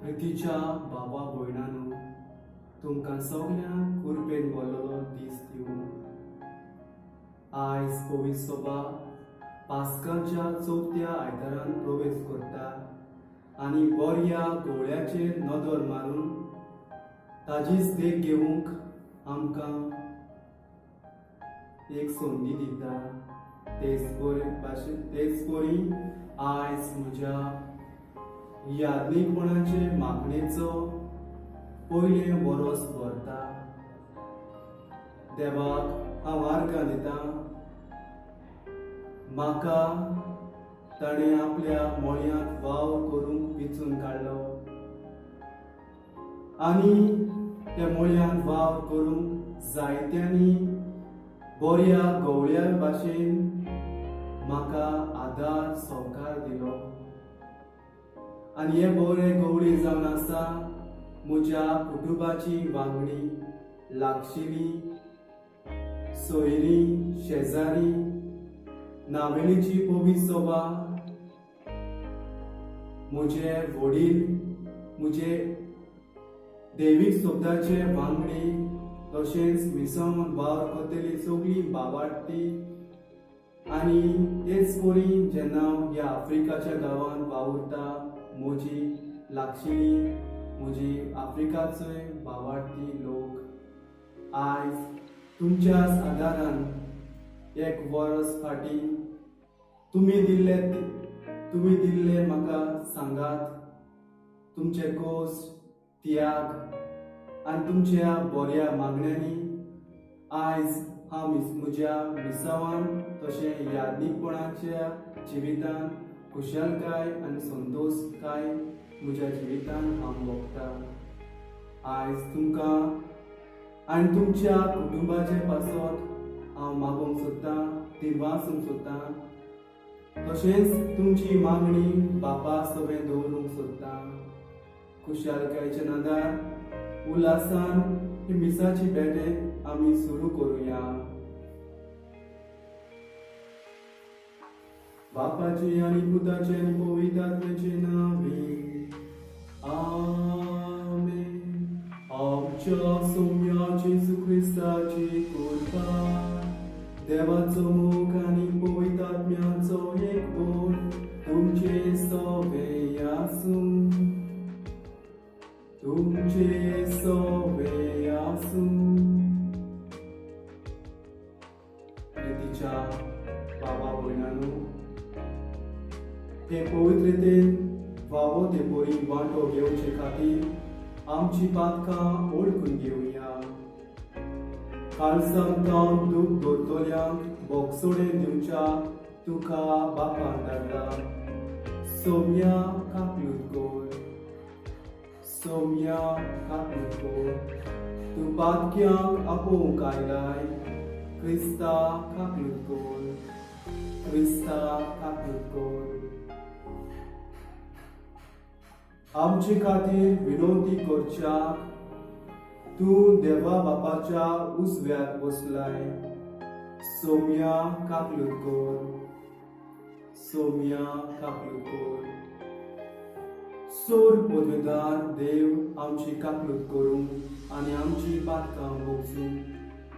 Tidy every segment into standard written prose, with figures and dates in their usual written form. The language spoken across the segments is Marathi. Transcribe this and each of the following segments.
प्रितीच्या भावा भयणांनो, तुमकां सगळ्यांक कुरपेन भरलेलो दीस दिवं. आयज पवित्र सभा पास्काच्या चवथ्या आयतारान प्रवेश करता आनी बऱ्या गवळ्याचेर नदर मारून ताजीच देख घेवंक आमकां एक संदी दिता. तेच परी आयज म्हज्या याज्ञिकपणाचे मागणेचो पयलें वरस भरता. देवाक हांव आर्गां दितां. म्हाका ताणें आपल्या मोळ्यांत वावर करूंक वेंचून काडलो आनी त्या मोळ्यांत वावर करूंक जायत्यांनी बऱ्या गवळ्या भाशेन म्हाका आदार सहकार दिलो. आनी हे बरे गवळी जावन आसा म्हज्या कुटुंबाची वांगडी, लागशिली, सोयरी, शेजारी, नावेलीची पवित्र सभा, म्हजे वडील, म्हजे देवीक सोबताचे वांगडी, तशेंच मिसळून वावर करतली सगळी भावार्थी. आनी तेच परी जेन्ना हांव ह्या आफ्रिकाच्या गांवांत वावुरता, म्हजी लागशिली, म्हजी आफ्रिकाचे भावार्थी लोक आयज तुमच्याच आदारान एक वरस फाटीं तुमी दिल्ले म्हाका सांगात. तुमचे कश्ट, त्याग आनी तुमच्या बऱ्या मागण्यांनी आयज हांव म्हज्या मिसावान तशें याज्ञिकपणाच्या जिवितान खुशालकाय आनी संतोशकाय म्हज्या जिवितान हांव भोगता. आयज तुमकां आनी तुमच्या कुटुंबाचे पासत हांव मागोवंक सोदतां, दिवासूंक सोदतां. तशेंच तुमची मागणी बापा सवें दवरूंक सोदतां. खुशालकायेच्या नादार उल्हासान ही मिसाची भेटें आमी सुरू करुया. बापाचे आनी पुताचे आनी पवित्र आत्म्याचे नांवे आमेन. आमच्या सौम्या जेजू ख्रिस्ताची कृपा, देवाचो मोग आनी पवित्र आत्म्याचो एकभोग तुमचे सगळे आसूं. तुमचे सगळे आसूं. प्रितीच्या भावा भयणांनो, हे पवित्रतेन वावो ते परी वांटो घेवचे खातीर आमची पातकां ओळखून घेवया. काळजांत दूख दोतोल्यांक बोगसोडेन दिवच्या तुका बापान धाडला. सौम्या काकलूत कर, सौम्या काकलूत कर. तूं पातक्यांक आपोवंक आयलाय. क्रिस्ता काकलूत कर, क्रिस्ता काकलूत कर. आमचे खातीर विनवणी करच्याक तूं देवा बापाच्या उजव्याक बसलाय. सौम्या काकलूत कर, सौम्या काकलूत कर. सोर पदवेदार देव आमची काकलूत करूंक आनी आमची पातकां भोगसून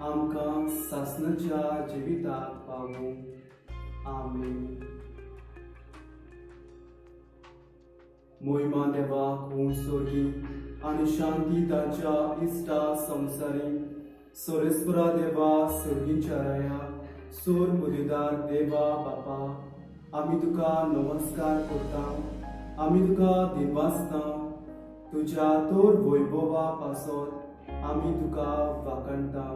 आमकां सासणाच्या जिविताक पावूंक. आमेन. मोहिमा देवाक उंचोरी आनी शांती ताच्या इश्टा संवसारी. सोरेस्परा देवा सर्गीच्या राया, सोर पदवेदार देवा बापा, आमी तुका नमस्कार करता. आमी तुका दिनवासता. तुज्या तोर वैभवा पासत आमी तुका वाखणटा.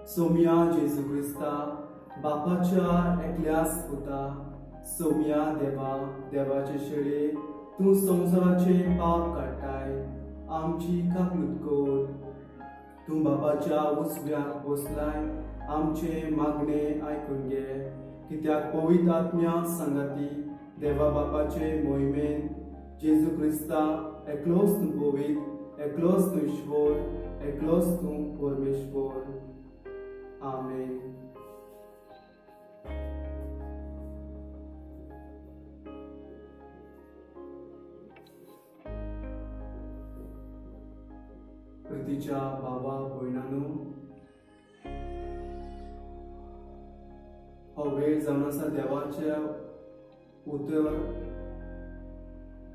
सौम्या जेजू क्रिस्ता, बापाच्या एकल्याच पुता. सौम्या देवा, देवाचे शेळे, तूं संवसाराचे पाप काडटाय. आमची काकलूत कर. तूं बापाच्या उजव्याक बसलाय. आमचे मागणे आयकून घे. कित्याक पवित्र आत्म्या सांगाती देवा बापाचे मोहिमेन जेजू क्रिस्ता एकलोच तूं पवित्र, एकलोच तूं ईश्वर, एकलोच तूं परमेश्वर. आमेन. प्रितीच्या भावा भयणांनो, हो वेळ जावन आसा देवाच्या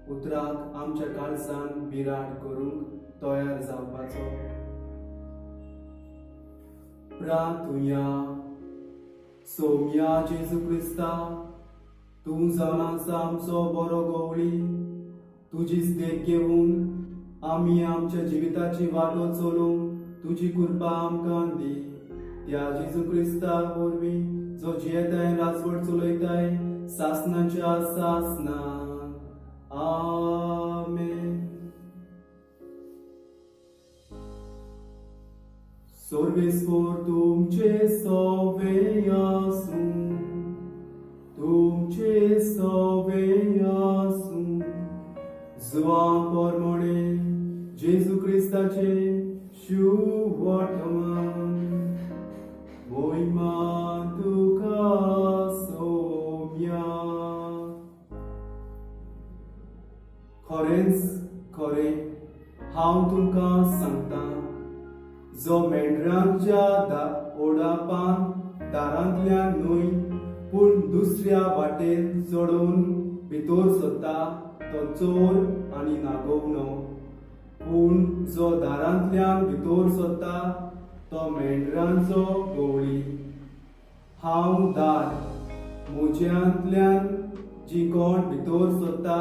उतराक आमच्या काळजान बिराड करूंक तयार जावपाचो. प्रार्थुया. सोम्या जेजू क्रिस्ता, तूं जावन आसा आमचो बरो गवळी. तुजीच देख घेवन आमी आमच्या जिविताची वाटो चलोवंक तुजी कृपा आमकां दी. त्या जेजू क्रिस्ता वरवीं जो जियेताय राजवट चलयताय सासनाच्या सासनान. आमेन. सर्वेस्वर तुमचे सवे आसूं, तुमचे सवे आसूं. जुआं पोरमोणे जेजू क्रिस्ताचे शुभ वर्तमान. मोहिमा तुका सोम्या. खरेंच खरें हांव तुमकां सांगता, जो मेंढरांच्या ओडापान दारांतल्यान न्हय पूण दुसऱ्या वाटेन चडोवन भितर सरता तो चोर आनी नागोवणो. पूण जो दारांतल्यान भितर सरता तो मेंढरांचो गवळी. हांव दार. म्हज्यांतल्यान जी कोण भितर सरता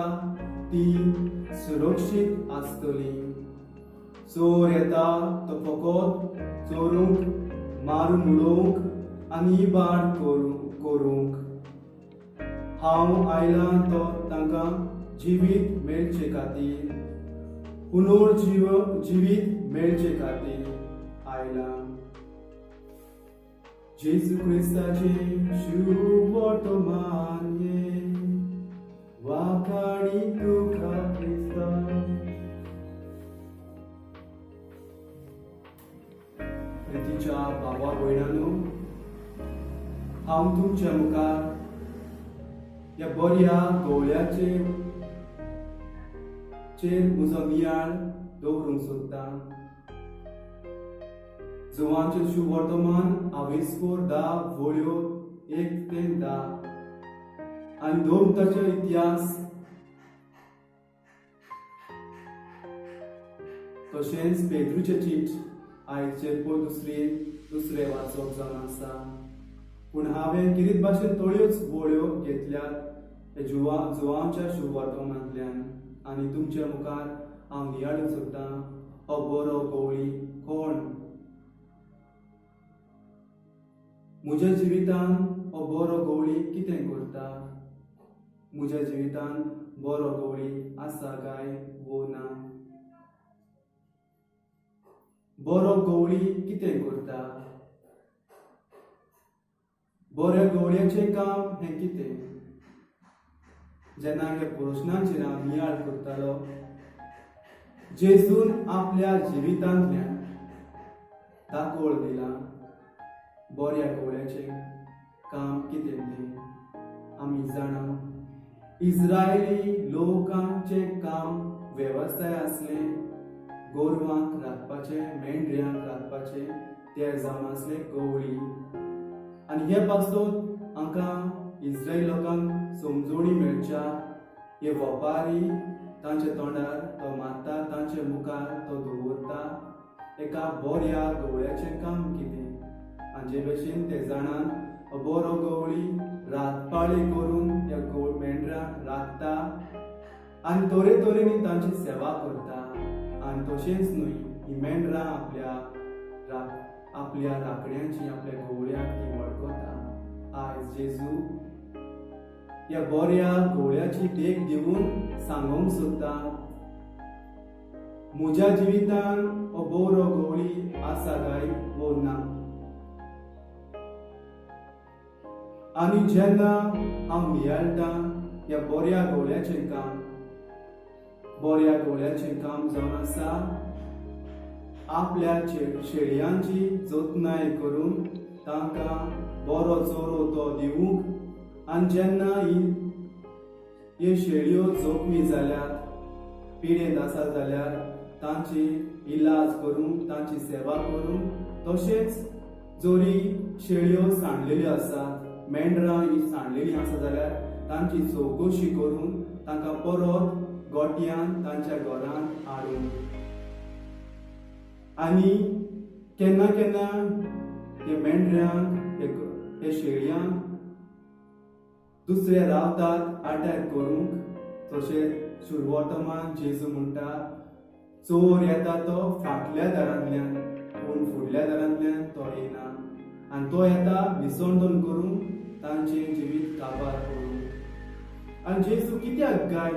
ती सुरक्षीत आसतली. चोर येता तो फकत चोरूंक, मारून उडोवंक आनी इबाड करूंक. हांव आयलां तो तांकां जिवीत मेळचे खातीर, पुनर्जीवीत मेळचे खातीर आयलां. जेजू क्रिस्ताचे शुभ वर्तमान ये. वाखाणी तुका क्रिस्ता. प्रितीच्या भावा भयणांनो, हांव तुमच्या मुखार या बऱ्या गवळ्याचेर म्हजो नियाळ दवरूंक सोदता. जुआंचे शुभ वर्तमान आवेस्कोर 10 वळ्यो 1 ते 10 आनी दोमताचो इतिहास, तशेंच पेद्रूचे चीट आयचे दुसरे वाचप जावन आसा. पूण हांवें किरीत भाशेन थोड्योच वळ्यो घेतल्यात जुआंच्या शुभ वर्तमानांतल्यान आनी तुमच्या मुखार हांव नियाळूंक सोदता. हो बरो गवळी कोण? म्हज्या जिवितान हो बरो गवळी कितें करता? म्हज्या जिवितान बरो गवळी आसा काय वो ना? बरो गवळी कितें करता? बऱ्या गवळ्याचें काम हें कितें? जेन्ना ह्या प्रश्नांचेर हांव नियाळ करतालो, जेजून आपल्या जिवितांतल्यान दाखोळ दिला. बऱ्या गवळ्याचें काम कितें तें आमी जाणा. इस्रायली लोकांचे काम वेवसाय आसले. गोरवांक राखपाचे, मेंढऱ्यांक राखपाचे, ते जावन आसले गवळी. आनी हे पासून हांकां इस्रायल लोकांक समजोवणी मेळच्या. हे वेपारी तांच्या तोंडार तो मारता, तांचे मुखार तो दवरता. एका बऱ्या गवळ्याचें काम कितें? आनी जे भशेन ते जाणान बरो गवळी रातपाळी करून त्या मेंढरांक राखता आनी तरेतरेनी तांची सेवा करता. आनी तशेंच न्हय, ही मेंढरां आपल्या राखण्यांची, आपल्या गवळ्याक ती वळखता. आयज जेजू ह्या बऱ्या गवळ्याची देख दिवून सांगूंक सोदता, म्हज्या जिवितान हो बरो गवळी आसा काय वो ना? आनी जेन्ना हांव नियाळटा ह्या बऱ्या गवळ्याचें काम, बऱ्या गवळ्याचें काम जावन आसा आपल्या शेळयांची जतनाय करून तांकां बरो चोरो तो दिवूंक. आनी जेन्ना ह्यो शेळयो जोखमी जाल्यात, पिडेत आसा जाल्यार तांची इलाज करूंक तांची सेवा करूंक तशेंच जोरी शेळयो सांडलेल्यो आसात मेंढरां ही सांडलेलीं आसा जाल्यार तांची चवकशी करून तांकां परत गोट्यान तांच्या घरांत हाडून आनी केन्ना केन्ना हे मेंढऱ्यांक हे शेळयांक दुसरे रावतात अटॅक करूंक तशेंच सुरवटमान जेजू म्हणटा चोर येता तो फाटल्या दारांतल्यान पूण फुडल्या दारांतल्यान तो येना आनी तो येता विसर्जन करूंक तांचें जिवीत काबार करूंक आनी जेजू कित्याक गाय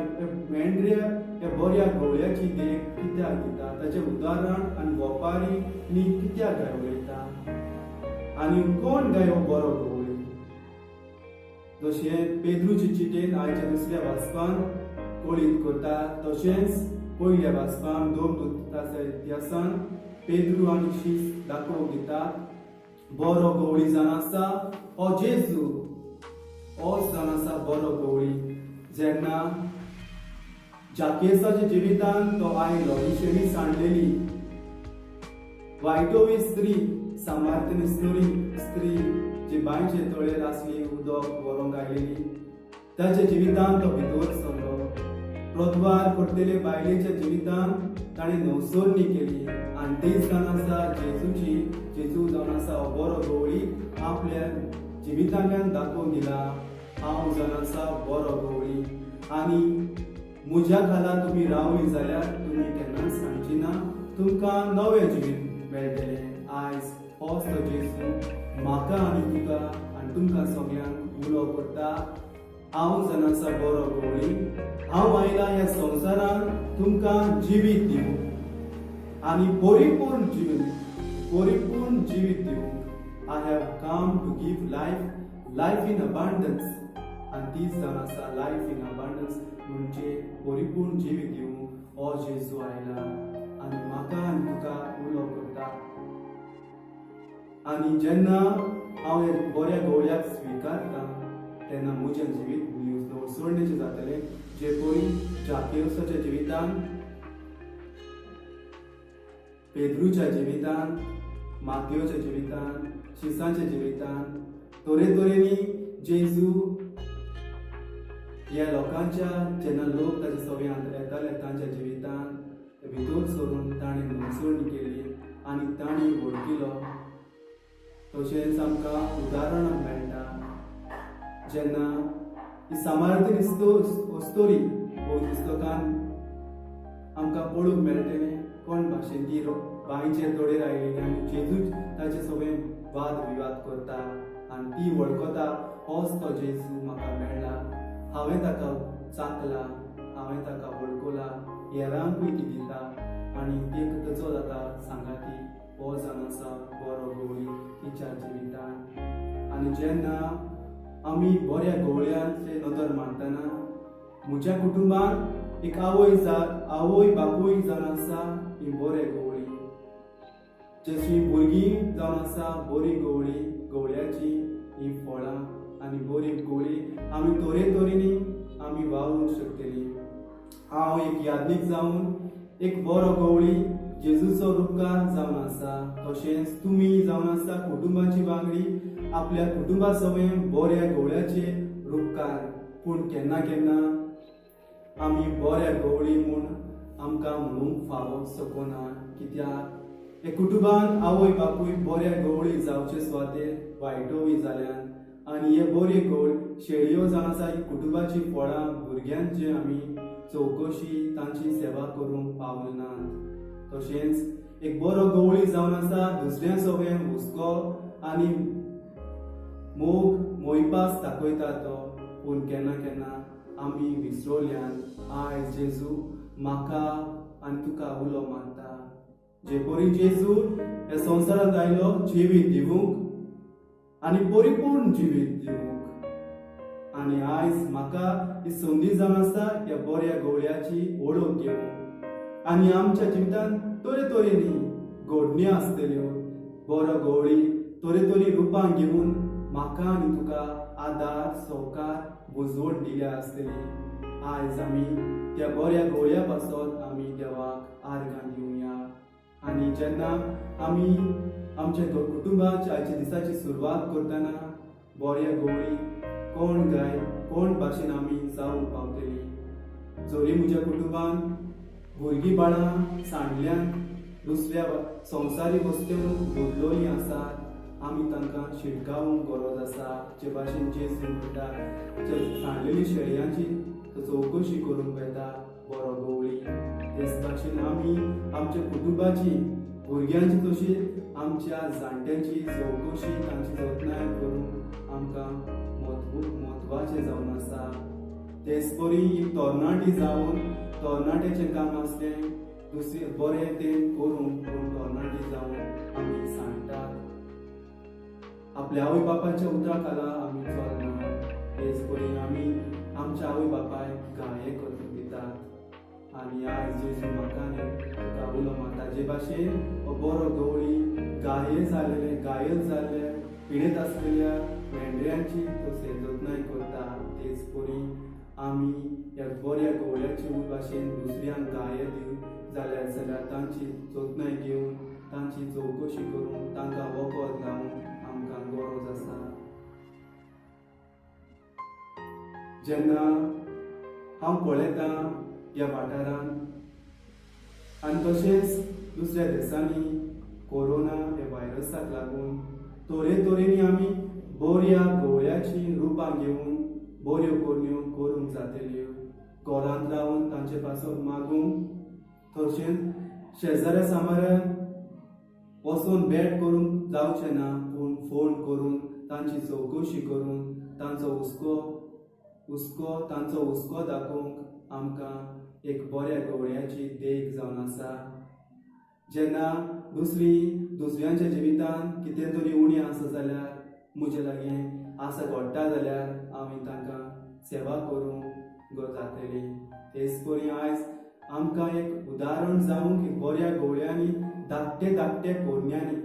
मेंढऱ्या ह्या बऱ्या गवळ्याची देख कित्याक दिता ताचें उदाहरण आनी वेपारी कित्याक गाय उलयता आनी कोण गाय हो बरो गवळी जशें पेद्रूचे चिटेन आयच्या दुसऱ्या वाचपान कळीत करता तशेंच पयल्या वाचपान 2 पुस्तकाच्या इतिहासान पेद्रू आनी शीस दाखोवंक दितात बरो गवळी जावन आसा हो जेजू होच जावन आसा बरो गवळी जेन्ना जाकेसाच्या जिवितान तो आयलो ही शेळी सांडलेली वायटोवी स्त्री सामार्थ्यनी स्त्री जी बांयचे तळेर आसली उदक व्हरोंक आयलेली ताच्या जिवितान तो भितर सरलो प्रद्वार करतले बायलेच्या जिवितान ताणें नवसोरणी केली आनी तेच जावन आसा जेजू जावन आसा हो बरो गवळी आपल्या जिवितांतल्यान दाखोवन दिला हांव जावन आसा बरो गवळी आनी म्हज्या खाला तुमी रावली जाल्यार तुमी केन्नाच सांगची ना तुमकां नवें जिवीत मेळटलें आयज होच तो जेजू म्हाका आनी तुका आनी तुमकां सगळ्यांक उलो करता हांव जावन आसा बरो गवळी हांव आयला ह्या संवसारान तुमकां जिवीत दिवंक आनी परिपूर्ण जिवीत दिवंक I have come to give life in abundance आनी तीच जावन आसा लायफ इन अबंडन्स म्हणजे परिपूर्ण जिवीत दिवंक हो जेजू आयला आनी म्हाका आनी तुका उलो करता आनी जेन्ना हांव ह्या बऱ्या गवळ्याक स्विकारता तेन्ना म्हजें जिवीत नवसोरणेचें जातलें जे पळय जाकेसाच्या जिवितान पेद्रूच्या जिवितान मातयोच्या जिवितान शिसाच्या जिवितान तरेतरेनी जेजू ह्या लोकांच्या जेन्ना लोक ताच्या सव्यांत येताले तांच्या जिवितान भितर सरून ताणें नवसोरणी केली आनी तांणी वळखिलो तशेंच आमकां उदाहरणां मेळटा जेन्ना ही सामार्थ्य स्टोरी हो पुस्तकान आमकां पळोवंक मेळटलें कोण भाशेन ती बांयचेर तळेर आयली आनी जेजूच ताचे सगळे वाद विवाद करता आनी ती वळखता होच तो जेजू म्हाका मेळ्ळा हांवें ताका चाखला हांवें ताका वळखला हेरांकूय ती दिता आनी एक तेचो जाता सांगाती हो जावन आसा बरो गवळी तिच्या जिवितान आनी जेन्ना आमी बऱ्या गवळ्याचे नदर मारतना म्हज्या कुटुंबान एक आवय बापूय जावन आसा ही बरे गवळी जशी भुरगीं जावन आसा बरी गवळ्याची ही फळां आनी बरी गवळी आमी तरेतरेनी आमी वावरूंक शकतली हांव एक यादनीक जावन एक बरो गवळी जेजूचो रूपकार जावन आसा तशेंच तुमी जावन आसा कुटुंबाची वांगडी आपल्या कुटुंबा सवयं बऱ्या गवळ्याचे रूपकार पूण केन्ना केन्ना आमी बऱ्या गवळी म्हूण आमकां म्हणूंक फावो सकना कित्याक हे कुटुंबान आवय बापूय बऱ्या गवळी जावचे सुवातेर वायटोवी जाल्यान आनी हे बरे गवळ शेळयो जावन आसा ही कुटुंबाची फळां भुरग्यांचे आमी चवकशी तांची सेवा करूंक पावनात तशेंच एक बरो गवळी जावन आसा दुसऱ्या सगळें हुस्को आनी मोयपास दाखयता तो पूण केन्ना केन्ना आमी विसरल्यान आयज जेजू म्हाका आनी तुका उलो मारता जे परी जेजू ह्या संवसारांत आयलो जिवीत दिवंक आनी परिपूर्ण जिवीत दिवंक आनी आयज म्हाका ही संदी जावन आसा ह्या बऱ्या गवळ्याची ओळख घेवंक आनी आमच्या जिवितांत तरेतरेनी घडण्यो आसतल्यो बरो गवळी तरेतरे रुपां घेवन म्हाका आनी तुका आदार सहकार बुजवण दिल्या आसतली आयज आमी त्या बऱ्या गवळ्या पासत आमी देवाक आर्गां दिवया. आनी जेन्ना आमी आमच्या कुटुंबाच्या आयच्या दिसाची सुरवात करतना बऱ्या गवळी कोण भाशेन आमी जावंक पावतली. जोरी म्हज्या कुटुंबान भुरगीं बाळां सांडल्यान दुसऱ्या संवसारी वस्त्योन बुडलोलीं आसात, आमी तांकां शिटकावूंक गरज आसा. जे भाशेन जेजू म्हणटा सांडलेली शेळयांची चवकशी करूंक येता बरो गवळी. तेच भाशेन आमी आमच्या कुटुंबाची भुरग्यांची तशीच आमच्या जाणट्यांची चवकशी तांची जतनाय करूंक आमकां म्हत्वाचें जावन आसा. तेच बरी ही तरणाटी जावन तरणाट्याचें काम आसलें दुसरे बरें तें करूंक पूण तरणाटी जावन आमी सांडटात. आपल्या आवय बापायच्या उतरा खाला आमी चलना. तेच बरी आमी आमच्या आवय बापायक गाये करूंक दितात. आनी आयज जेजू म्हाका तुका उलो मारता जे भाशेन बरो गवळी घायल जाल्ले पिडेत आसलेल्या मेंढऱ्यांची तशें जतनाय करता. तेच बरी आमी ह्या बऱ्या गवळ्याचे भाशेन दुसऱ्यांक गाये दिवं जाल्यार तांची जतनाय घेवन तांची चवकशी करून तांकां वखद लावूंक आमकां गरज आसा. जेन्ना हांव पळयता ह्या वाठारांत आनी तशेंच दुसऱ्या देशांनी कोरोना ह्या व्हायरसाक लागून तरेतरेनी आमी बऱ्या गवळ्याची रुपां घेवन बऱ्यो कोरण्यो करूंक जातल्यो. घरांत रावन तांचे पासून मागूंक तशेंच शेजाऱ्या सामाऱ्यांक वचून भेट करूंक जावचें ना, पूण फोन करून तांची चवकशी करून तांचो हुस्को दाखोवंक आमकां एक बऱ्या गवळ्याची देख जावन आसा. जेन्ना दुसऱ्यांच्या जिवितांत कितें तरी उणें आसा जाल्यार म्हजे लागीं आसा घडटा जाल्यार आमी तांकां सेवा करूंक जातली. तेच परी आयज आमकां एक उदाहरण जावंक एक बऱ्या गवळ्यांनी धाकटे कोरण्यांनी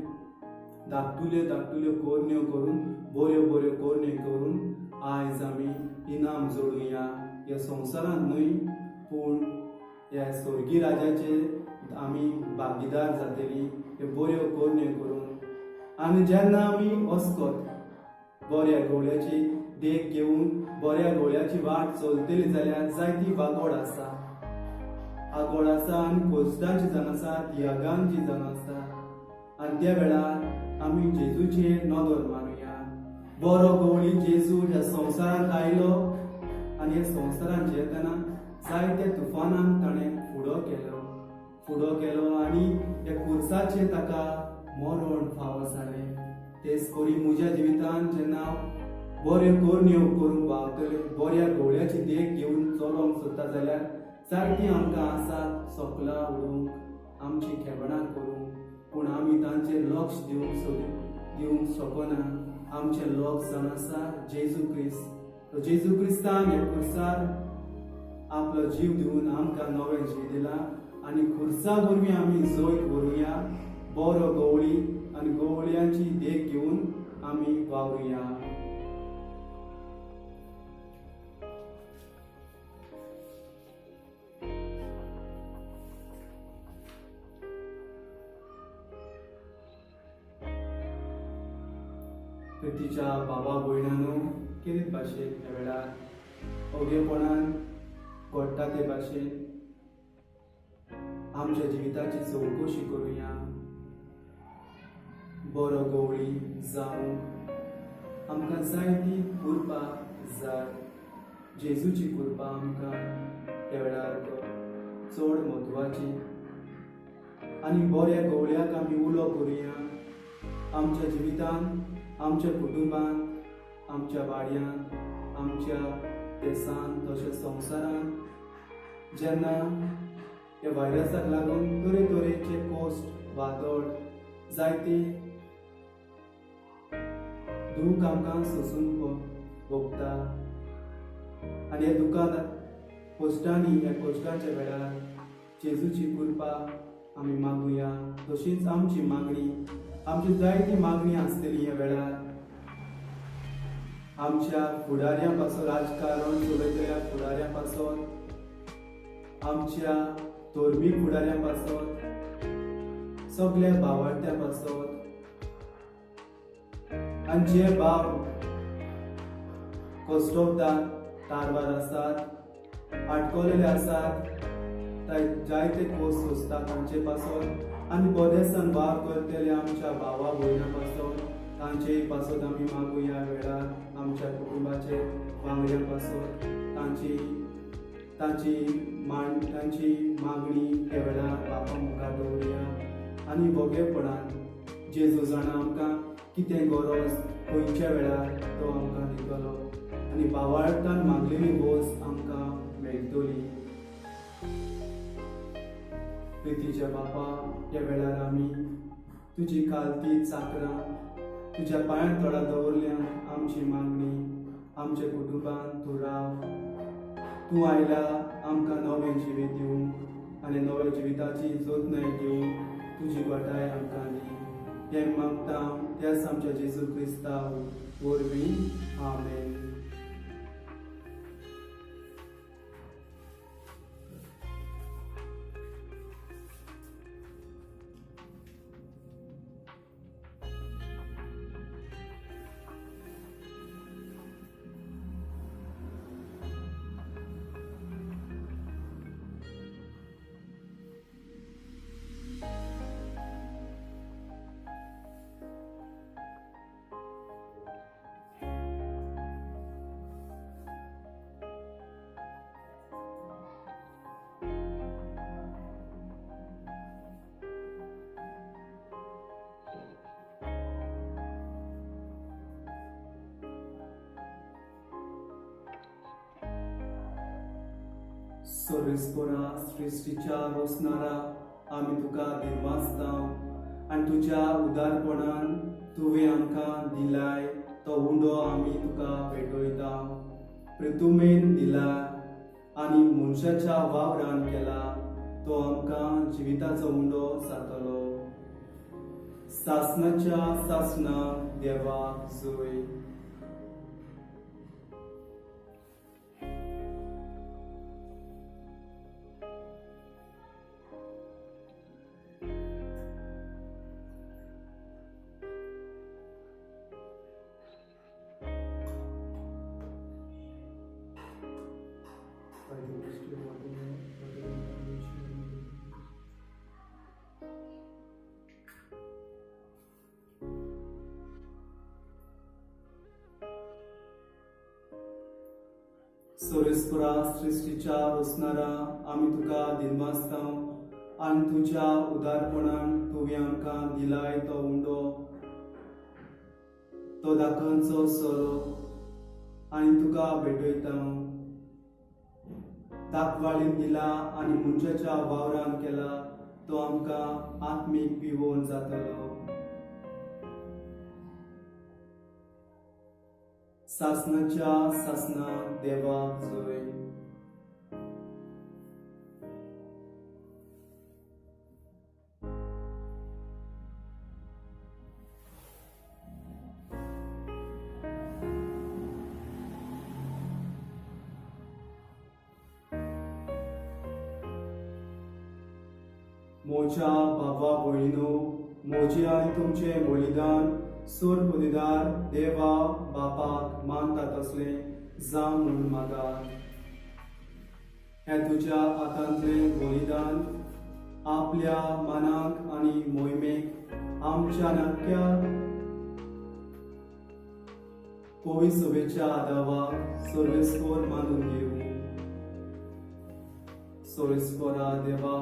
धाकटुल्यो कोरण्यो करून बऱ्यो कोरण्यो करून आयज आमी इनाम जोडुया. ह्या संवसारांत न्हय पूण ह्या स्वर्गीय राजाचे आमी भागीदार जातली ह्यो बऱ्यो कोरण्यो करून. आनी जेन्ना आमी वचत बऱ्या गवळ्याची देख घेवन बऱ्या गवळ्याची वाट चलतली जाल्यार जायती वागोड आसा आनी कोस्तांची जाण आसा, तियागांची जाण आसा. आनी त्या वेळार आमी जेजूचेर नदर मारुया. बरो गवळी जेजू ह्या संवसारांत आयलो आनी ह्या संवसारांत जेतना जायत्या तुफानांक ताणें फुडो केलो आनी ह्या खुर्साचेर ताका मरण फावो जालें. तेच परी म्हज्या जिवितांत जेन्ना बऱ्यो कोरण्यो करूंक वावतले बऱ्या गवळ्याची देख घेवन चलोंक सोदता जाल्यार जायतीं आमकां आसात सोकलां उडोवंक आमची खेबणां करूंक, पूण आमी तांचेर लक्ष दिवंक शकना. आमचें लक्ष जावन आसा जेजू क्रिस्त. जेजू क्रिस्तान ह्या खुर्सार आपलो जीव दिवन आमकां नवें जीव दिलां आनी खुर्सा वरवीं आमी जैत व्हरुया. बरो गवळी आनी गवळ्यांची देख घेवन आमी वावरुया. प्रितीच्या बाबा भयणांनो, कितें भाशेन ह्या वेळार ओगेपणान घडटा ते भाशेन आमच्या जिविताची चवकशी करुया. बरो गवळी जावन आमकां जायती कृपा जाय. जेजूची कृपा आमकां ह्या वेळार चड म्हत्वाची. आनी बऱ्या गवळ्याक आमी उलो करुया. आमच्या जिवितांत आमच्या कुटुंबांत आमच्या वाड्यांत आमच्या देशांत तशेंच संवसारांत जेन्ना ह्या व्हायरसाक लागून तरेतरेचे कोस्ट वादळ जायते दूख आमकां सोसून भोगता आनी ह्या दुखांत ह्या कोश्टांच्या वेळार जेजूची कृपा आमी मागुया. तशीच आमची जायती मागणी आसतली ह्या वेळार. आमच्या फुडाऱ्यां पासून राजकारण चलयतल्या फुडाऱ्यां पासून आमच्या धर्मीक फुडाऱ्यां पासत सगळ्या भावार्थ्यां पासत आनी जे भाव कश्टोबदार कारवार आसात आडकोलेले आसात जायते कोस सोंसतात तांचे पासत आनी बरेंसान वार करतले आमच्या भावा भयणां पासत तांचे पासत आमी मागू ह्या वेळार आमच्या कुटुंबाचे वांगड्यां पासत तांची मागणी ह्या वेळार बापा मुखार दवरया आनी भोगेपणान जेजू जाणा आमकां कितें गरज खंयच्या वेळार तो आमकां दितलो आनी भावार्थान मागलेली वस्त आमकां मेळटली. प्रितीच्या बापा ह्या वेळार आमी तुजी कालती चाकरां तुज्या पांयां तळा दवरल्यान आमची मागणी आमच्या कुटुंबान तूं राव. तूं आयला आमकां नवें जिवीत दिवंक आनी नव्या जिविताची जतनाय घेवंक तुजी वाटाय आमकां दी. हें मागता त्याच आमच्या जेजू क्रिस्ता वरवीं. आमेन. सर्वेस्परा सृष्टीच्या रोसणारा आमी तुका दिवनासतां आनी तुज्या उदारपणान तुवें आमकां दिलाय तो उंडो आमी तुका भेटयता. प्रितुमेन दिला आनी मनशाच्या वावरान केला तो आमकां जिविताचो उंडो जातलो. सासणाच्या सासणाक देवाक जय. सर्वेस्परा सृष्टीच्या रोसणारा आमी तुका दिनवासतां आनी तुज्या उदारपणान तुवें आमकां दिलाय तो उंडो तो दाखोवचो सोरो आनी तुका भेटयता. दाखवाळीन दिला आनी मनशाच्या वावरान केला तो आमकां आत्मीक पिवोवन जातलो. सासणाच्या सासणाक देवाक जय. मोच्या बाबा भयणो मोजे आनी तुमचे बलिदान सूर बलिदार देवा बापाक मानता तसले जावं म्हणून मागात. हे तुज्या हातांतले बलिदान आपल्या मनाक आनी मोहिमेक आमच्या नाक्या कोवी सभेच्या आदावाक सर्वेस्पर मानून घेवं. सर्वेस्परा देवा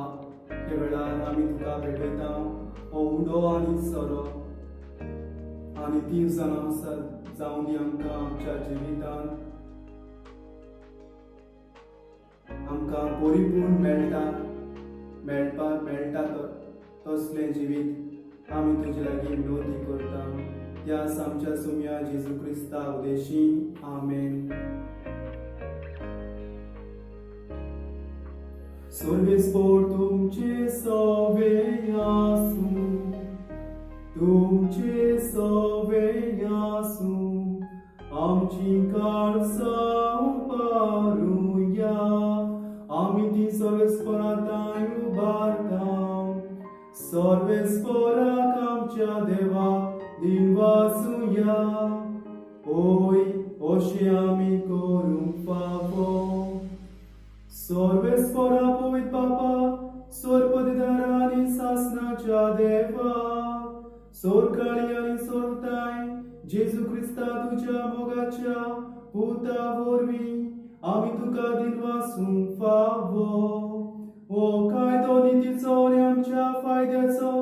हे वेळार आमी तुका भेटयता हो उंडो आनी सोरो आनी ती जाणां जावं दी आमकां आमच्या जिवितान आमकां परिपूर्ण मेळटा तसलें जिवीत आमी तुजे लागीं विनोदी करता. त्या आमच्या सुम्या जेजू क्रिस्ता उदेशी. आमेन. सर्वेस्पर तुमचे सवे आसूं तुमचे सवे आसूं आमची काळजां उबारुया आमी ती सर्वेस्परांताय सर्वेस्पराक आमच्या देवाक दिन वासुया. होय अशें आमी करूंक फावो. सर्वेस्परा पवित्र बापा, सोरपदीदारा आनी सासनाच्या देवा, सोरकाळी आनी सोरताय जेजू क्रिस्ता तुज्या मोगाच्या पुता वरवीं आमी तुका दिन वासूंक फावो. हो कायदो नितीचो आनी आमच्या फायद्याचो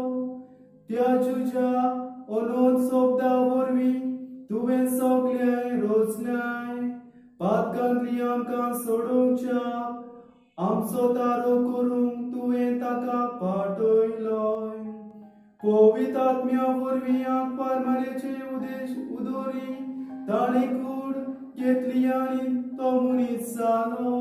त्या तुज्या अनंत सोबदा वरवीं तुवें सगळे रचल्याय. पातकांतली आमकां सोडूंकच्या आमचो तारो करूंक तुवें ताका पाठयलोय. पवित्र आत्म्या वरवीं परमानेचे उदोरी ताणें कूड घेतली आनी तो मनीस जालो.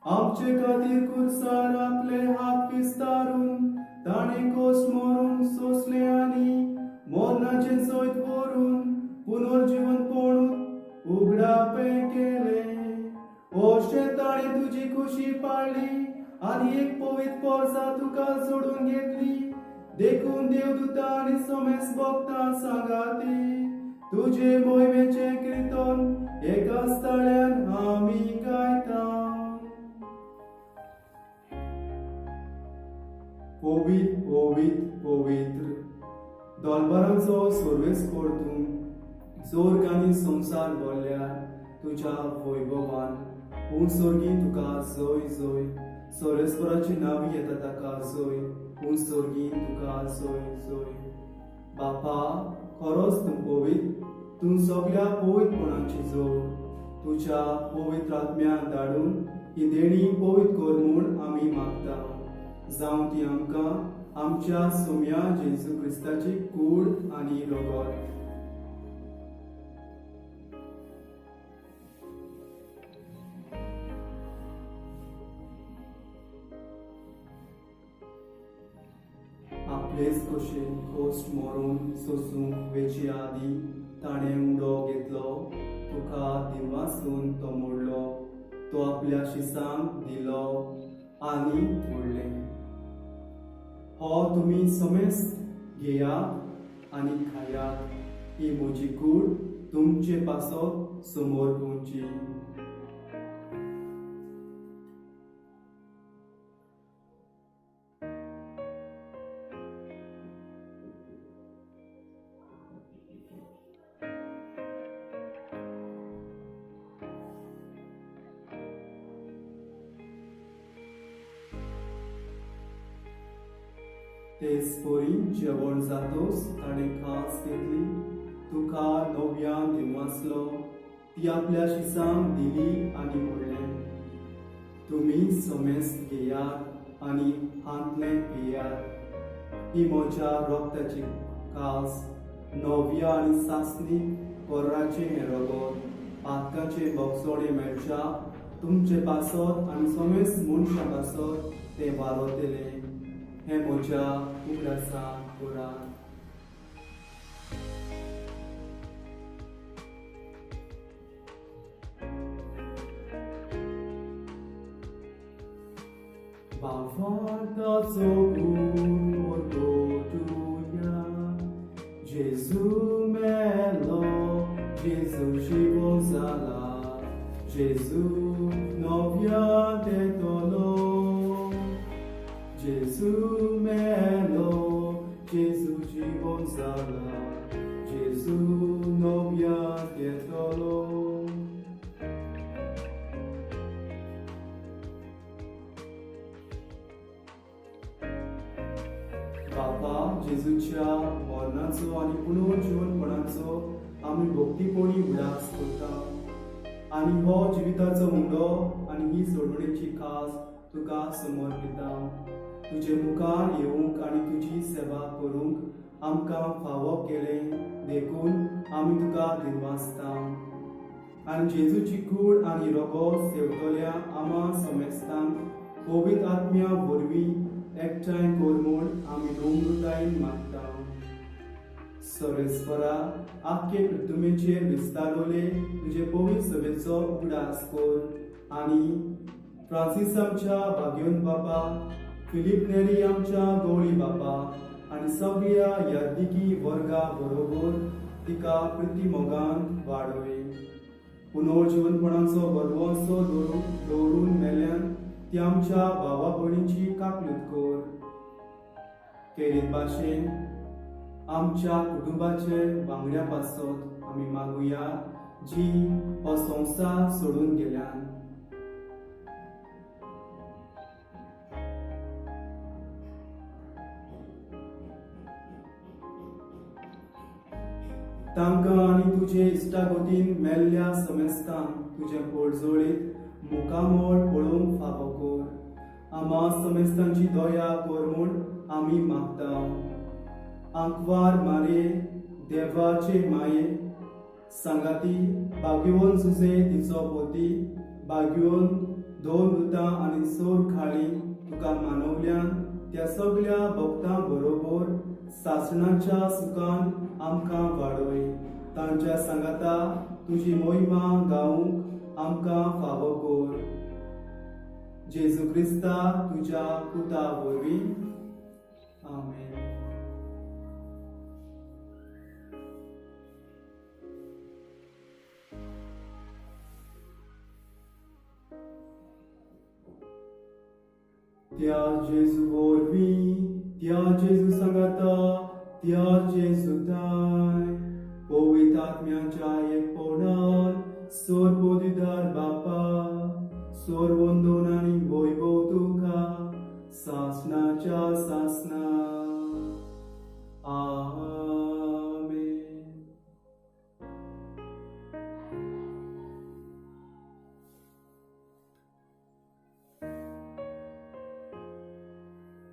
आमचे खातीर कुर्सार आपले हात विस्तारून ताणें कोस्ट मरूंक सोंसले आनी मरणाचे सैत व्हरून पुनर्जीवनपण उगडापे केले. अशें ताणें तुजी खुशी पाळली आनी एक पवित्र परसा तुका जोडून घेतली. देखून देवदूता आनी समेस्त भक्तां सांगाती तुजे मोहिमेचे कीर्तन एकाच ताळ्यान आमी गायता. पवित्र पवित्र पवित्र दोलबारांचो सर्वेस्पर तूं स्वर्ग आनी संसार भरल्या तुज्या वैभवान. पूण सर्गी तुका जय जय. सर्वेस्पराची नांवी येता ताका जय. पूण सर्गी तुका जय जय. बापा, खरोच तूं पवित्र. तूं सगळ्या पवित्रपणाची जोड. तुज्या पवित्र आत्म्याक धाडून ही देणी पवित्र कर म्हूण आमी मागता. जावं ती आमकां आमच्या सोम्या जेजू क्रिस्ताची कूड आनी रगत. आपलेच कशें कोस्ट मरून सोंसूंक वेचे आदी ताणें उंडो घेतलो. तुका दिनवासून तो मोडलो. तो आपल्या शिसांक दिलो आनी मोडलें. हो तुमी समेस्त घेयात आनी खायात. ही म्हजी कूड तुमचे पासत समोर पोवची. ते स्पोरी जेवण जातोच ताणें खास घेतली. तुका नव्यान दिनवासलो. ती आपल्या शिसांक दिली आनी म्हणलें, तुमी समेस्त घेयात आनी हांतलें पियात. ही म्हज्या रोगताची खास नव्या आनी सासणीक पर्राचें हें रगत पातकाचे बोगसोडे मेळच्या तुमचे पासत आनी समेस्त मनशां पासत तें वारोतेलें. हे म्हज्या उगडासां करात. Bavartazo urgotuja, Jezu melo, Jezu živo zala, Jezu novia tetolo, Jezu melo, Jezu živo zala, Jezu novia tetolo. बापा, जेजूच्या मरणाचो आनी पुनर्जीवनपणाचो आमी भक्तीपोणी उडास करता आनी हो जिविताचो उंडो आनी ही सोडवणेची खास तुका समर्पिता. तुजे मुखार येवंक आनी तुजी सेवा करूंक आमकां फावो केलें देखून आमी तुका दिनवासता. आनी जेजूची कूड आनी रगो सेवतल्या आमा समेस्तांक पवित्र आत्म्या वरवीं एकठांय कर म्हूण आमी नम्रतायेन मागता. सर्वेस्परा, आख्खे पृथ्वीचेर विस्तारले तुजे पवित्र सभेचो उगडास कर आनी फ्रांसीस आमच्या भाग्योन बापा, फिलीप नेरी आमच्या गवळी बापा आनी सगळ्या यादीकी वर्गा बरोबर तिका प्रितीमोगान वाडोय. पुनर्जीवनपणाचो बलवंसो दवरून मेल्यान ती आमच्या भावा भयणीची काकलूत कर. खेरीत भाशेन आमच्या कुटुंबाचे वांगड्या पासत आमी मागुया जी हो संवसार सोडून गेल्यान. तांकां आनी तुजे इश्टागतीन मेल्ल्या समेस्तांक तुजे पडजोळीत मुखामोळ पळोवंक फावो कर. आम्हा समेस्तांची दया कर म्हूण आमी मागता. आंकवार मारे देवाचे माये सांगाती भाग्यवन सुजे तिचो पोती भाग्यवन 2 दुतां आनी 4 खाळी तुका मानवल्यान त्या सगळ्या भक्तां बरोबर सासणाच्या सुखान आमकां वाडोय. तांच्या सांगाता तुजी मोहिमा गावूंक आमकां फावो कर. जेजू क्रिस्ता तुज्या पुता वरवीं. आमेन. त्या जेजू वरवीं त्या जेजू सांगाता त्या जेजू ताय पवित्र आत्म्याच्या एकपणान सर्वोदिदार बापा सर्वोंदोन आनी वैभव तुका सासणाच्या सासना. आमेन.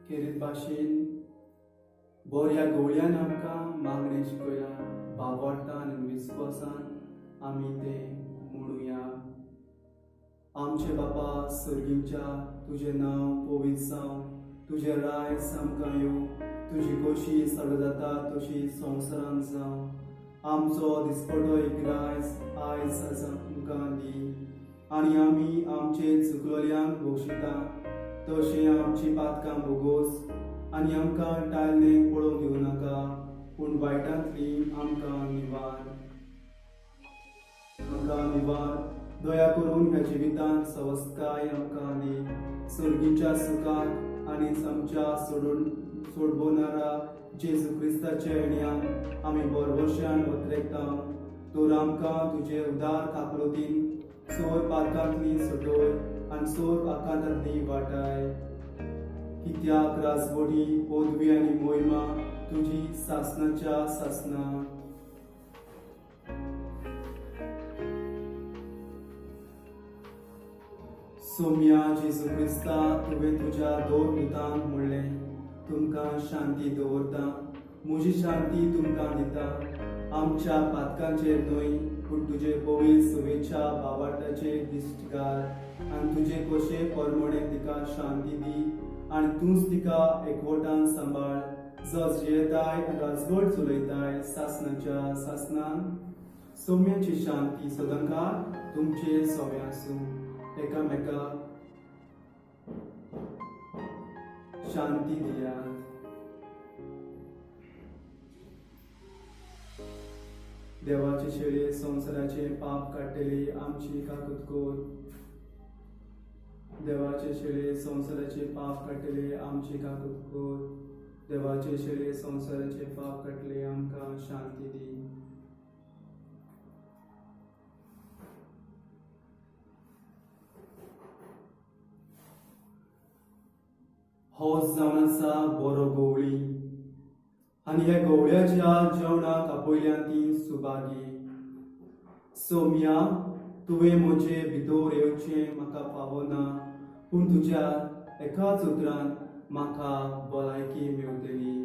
खेरीत भाशेन बऱ्या गवळ्यान आमकां मागणें शिकयला. भावार्थान आनी विस्वासान आमी ते म्हणुया. आमचे बापा सर्गीच्या तुजें नांव पवित्र जावं. तुजें राय आमकां येवं. तुजी कशी सड जाता तशी संवसारांत जावं. आमचो दिसपटो एक आयज आमकां दी. आनी आमी आमचे चुकलोल्यांक बक्षिता तशें आमची पातकां बोगोस आनी आमकां टाळणें पळोवंक दिवं नाका पूण वायटांतली आमकां निवार. दया करून ह्या जिवितांत सवस्काय आमकां दी. सर्गीच्या सुखाक आनी आमच्या सोडबोनारा जेजू क्रिस्ताच्या येण्याक आमी बरवशान वतरेकता. तर आमकां तुजे उदार काकलोतीन सोर पातकांतली सुटोय आनी सोर आकांतांतली वाटाय. कित्याक राजवटी पदवी आनी मोहिमा तुजी सासणाच्या सासना. सोम्या जेजू क्रिस्ता तुवें तुज्या 2 दुतांक म्हणलें तुमकां शांती दवरता म्हजी शांती तुमकां दिता. आमच्या पातकांचेर न्हय पूण तुजे पवित्र सुवेच्या भावार्थाचेर दिश्ट घाल आनी तुजे कशे परमणे तिका शांती दी आनी तूंच तिका एकवटान सांबाळ. जस जियेताय राजवट चलयताय सासणाच्या सासनान. सौम्याची शांती सदांकाळ तुमचे सोबे आसूं. एकामेकाक शांती दियात. देवाचे शेळे संवसाराचे पाप काडटली आमची काकूत कोर. देवाचे शेळे संवसाराचे पाप काडटले आमची काकूत कोर. देवाचे शेळे संवसाराचे पाप काडटले आमकां शांती दी. हो जावन आसा बरो गवळी आनी ह्या गवळ्याच्या जेवणाक आपयल्यान ती सुभागी. सोम्या तुवें म्हजे भितर येवचें म्हाका फावना पूण तुज्या एकाच उतरान म्हाका भलायकी मेवतली.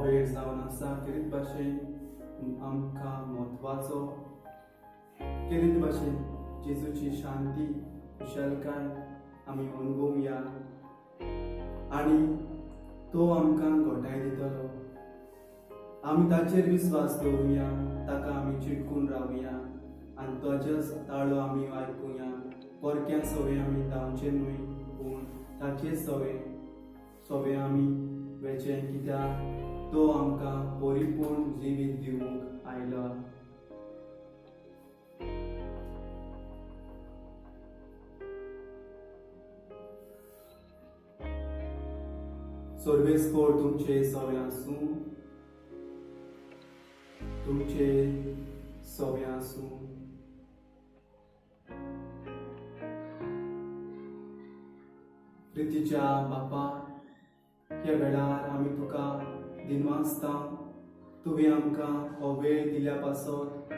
वेळ जावन आसा तेच भाशेन आमकां म्हत्वाचो तेच भाशेन जेजूची शांती कुशलकाय आमी अनुभवया आनी तो आमकां घोटाय दितलो. आमी ताचेर विस्वास दवरुया, ताका आमी चिटकून रावया आनी ताचोच ताळो आमी आयकुया. परक्या सवे आमी धांवचे न्हय, पूण ताचे सवे आमी वेचे, कित्याक तो आमकां परिपूर्ण जिवीत दिवंक आयला. सर्वेस्पर तुमचे सवे आसूं, तुमचे सवे आसूं. प्रितीच्या बापा, ह्या वेळार आमी तुका दिनवासता. तुवें आमकां हो वेळ दिल्या पासत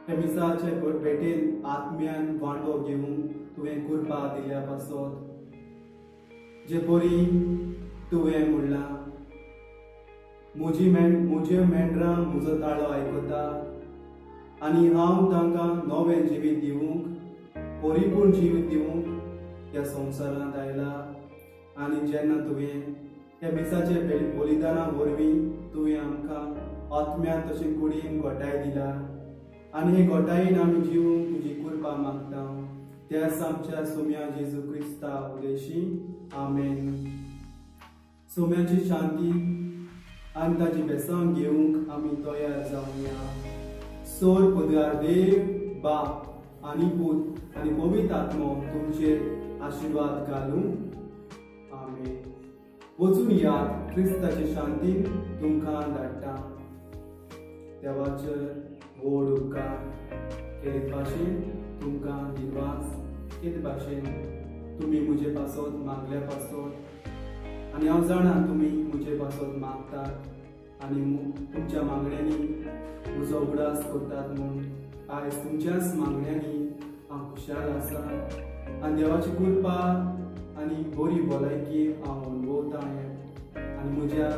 हे मिसाचे भेटेन आत्म्यान वांटो घेवंक तुवें कृपा दिल्या पासत. जे बरी तुवें म्हणलां, म्हजे मेंढरां म्हजो ताळो आयकता आनी हांव तांकां नवें जिवीत दिवंक, परिपूर्ण जिवीत दिवंक ह्या संवसारांत आयला. आनी जेन्ना तुवें ह्या मिसाचे बलिदाना वरवीं तुवें आमकां आत्म्यान तशें कुडीन घोटाय दिला आनी हे घोटायेन आमी जिवंक तुजी कृपा मागता. त्याच आमच्या सोम्या जेजू क्रिस्ता उदेशी आमेन. सोम्याची शांती आनी ताची बेसांव घेवंक आमी तयार जावया. सोर पदर देव, बाप आनी पूत आनी पवित्र आत्मो तुमचेर आशिर्वाद घालूं. आमेन. वचून यात क्रिस्ताची शांती तुमकां धाडटा. देवाचे व्हड उपकार केले भाशेन तुमकां दिवस तेच भाशेन तुमी म्हजे पासत मागल्या पासत आनी हांव जाणा तुमी म्हजे पासत मागतात आनी तुमच्या मागण्यांनी म्हजो उडास करतात. म्हूण आयज तुमच्याच मागण्यांनी हांव खुशाल आसा आनी देवाची कृपा आनी बरी भलायकी हांव अनुभवता. आनी म्हज्या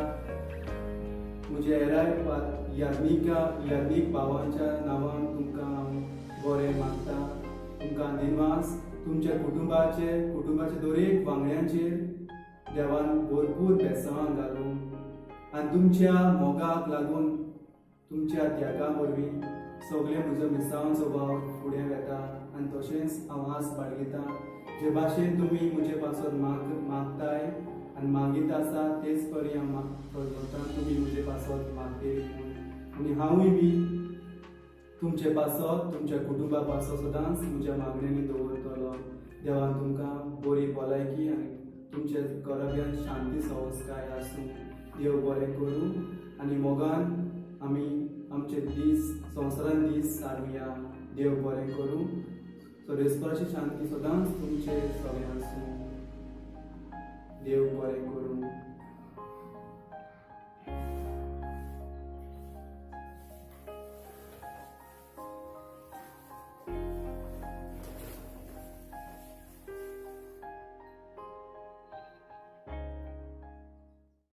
हेराय याज्ञीक भावांच्या नांवान तुमकां हांव बरें मागता. तुमकां दिनवास तुमच्या कुटुंबाचे दरेक वांगड्यांचेर देवान भरपूर बेसांव घालूं आनी तुमच्या मोगाक लागून तुमच्या त्यागा वरवीं सगळे म्हजो मिसांवाचो भाव फुडें वेता आनी तशेंच हांव आस बाळगितां. जे भाशेन तुमी म्हजे पासत मागताय आनी मागीत आसा तेच परी हांव करता. तुमी म्हजे पासत मागते आनी हांवूय बी तुमचे पासत तुमच्या कुटुंबा पासत सदांच म्हज्या मागण्यांनी दवरतलो. देवान तुमकां बरी भलायकी आनी तुमचे घराब्यान शांती संस्कार आसूं. देव बरें करूं आनी मोगान आमी आमचे दीस संवसारान दीस सारुया. देव बरें करूं. सर्वेस्पराची शांती सदांच तुमचे सगळे आसूं. देव बरें करूं.